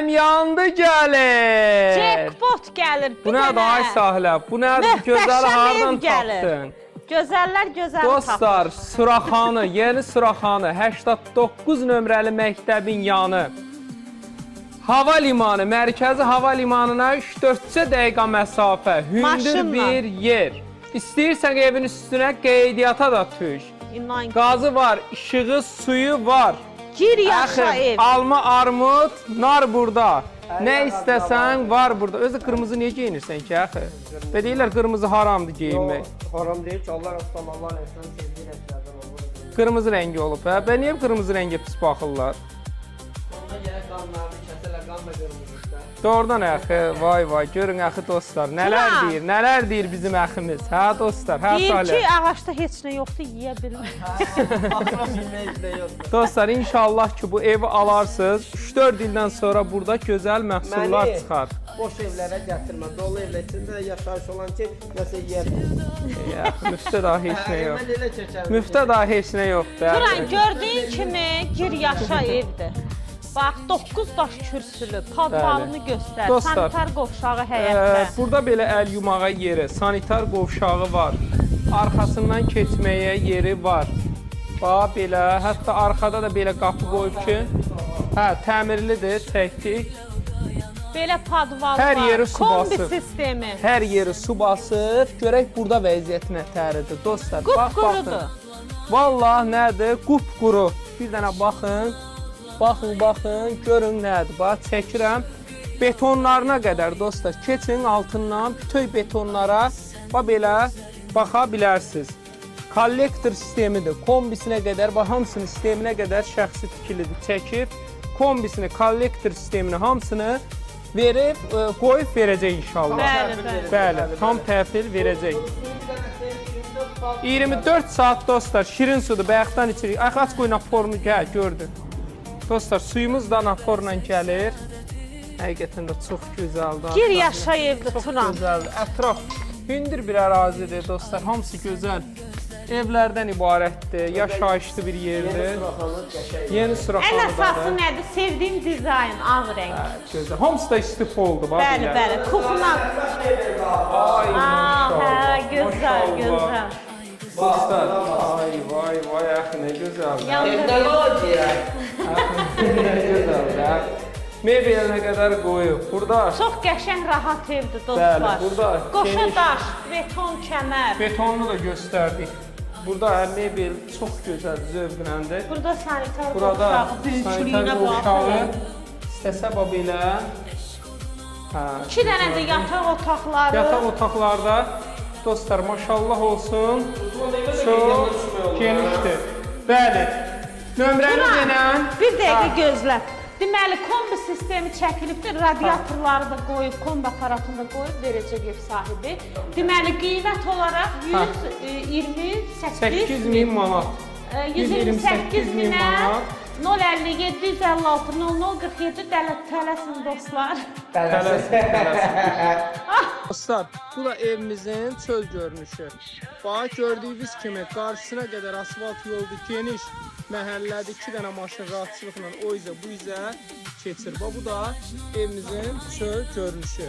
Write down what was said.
yandı gəlir. Jackpot gəlir. Bu nədir ay Sahilə? Bu nədir? Gözəli hardan tapdın? Gözəllər gözəl Dostlar, Suraxanı, yeni Suraxanı, 89 nömrəli məktəbin yanı. Hava limanı, mərkəzi hava limanına 3-4 dəqiqə məsafə, hündür bir yer. İstəyirsən evin üstünə qeydiyyata da tüş. Qazı var, işığı, suyu var. Gir yaşa ev. Alma, armud, nar burada. Nə istəsən var burada. Özü qırmızı niyə geyinirsən ki, axı? Və deyirlər, qırmızı haramdır geyinmək. Haram deyil ki, Allah rəstan, Allah rəstan sevdiyi rəslərdən olur. Qırmızı rəngi olub, hə? Və niyə qırmızı rəngə pis baxırlar? Onda gələk qanlarını kəsələr, qan da qırmızıqda. Doğrudan əxi, vay vay, görün əxi dostlar, nələr deyir bizim əximiz, hə dostlar, hə Deyir Salih? ki, ağaçda heç nə yoxdur, yeyə bilmir. Baxıram, bilmək də yoxdur. Dostlar, inşallah ki, bu evi alarsınız, 3-4 ildən sonra burada gözəl məhsullar çıxar. Boş evlərə gətirmə, dolu evlər içində yaşayış olan ki, nəsə yer. Müftə daha heç nə yox. Mən elə keçərəm. Müftə daha heç nə yoxdur. Turan, gördüyün kimi gir yaşa evdir. Bax, 9 daş kürsülü, padvalını göstər, sanitar qovşağı həyətdə. Burada belə əl yumağa yeri, sanitar qovşağı var. Arxasından keçməyə yeri var. Bax, belə, hətta arxada da belə qapı qoyub ki, hə, təmirlidir, çəkdik. Belə padval Hər var, yeri su kombi basır. sistemi. Hər yeri su basır. Görək burada vəziyyət nətəridir. Dostlar, bax, baxın. Vallahi nədir? Qupquru. Bir dənə baxın. Baxın, görün nədir. Bax, çəkirəm. Betonlarına qədər, dostlar. Keçin altından bütöv betonlara bax belə baxa bilərsiniz. Kollektor sistemidir. Kombisinə qədər, bax, hamısının sisteminə qədər şəxsi tikilidir. Çəkib, kombisini, kollektor sistemini hamısını verib, qoyub verəcək inşallah. Bəli, tam təhvil verəcək. 24 saat dostlar, şirin sudur, bayaqdan içirik. Aç qoy naporunu, gəl, gördün. Dostlar, suyumuz da naporla gəlir. Həqiqətən də çox gözəldir. Gir yaşa evdə, Turan. Çox gözəldir. Ətraf hündür bir ərazidir dostlar, hamısı gözəl. Evlərdən ibarətdir, yaşayışlı bir yerdir. Yeni Suraxanıdadır. Ən əsası nədir? Sevdiyim dizayn, ağ rəng. Gözəl. Hamısı da istif oldu. Bəli, kuxuna. Ay, Hə, gözəl. Dostlar, vay, əxi, nə gözəldir. Evdə var deyək. Nə gözəldir. Mebelinə qədər qoyub. Burada Çox qəşəng, rahat evdir dostlar. Bəli, burada qoşa daş, beton kəmər. Betonunu da göstərdik. Burada mebel çox gözəl, zövqləndir. Burada sanitar Burada qovşağı, büyüklüyünə qovşağı bax. istəsə belə. İki dənə də yataq otaqları. Yataq otaqlarda dostlar, maşallah olsun. Çox genişdir. Bəli. Nömrəni denən. Bir dəqiqə gözlə. Deməli, kombi sistemi çəkilibdir, radiatorları da qoyub, kombi aparatını da qoyub verəcək ev sahibi. Deməli, qiymət olaraq 128 min manat. 128 minə 057-156-0047 tələsin dostlar. Dostlar, bu da evimizin çöl görünüşü. Bax, gördüyünüz kimi qarşısına qədər asfalt yoldur, geniş məhəllədə 2 dənə maşın rahatçılıqla o izə bu izə keçir. Bu da evimizin çöl görünüşü.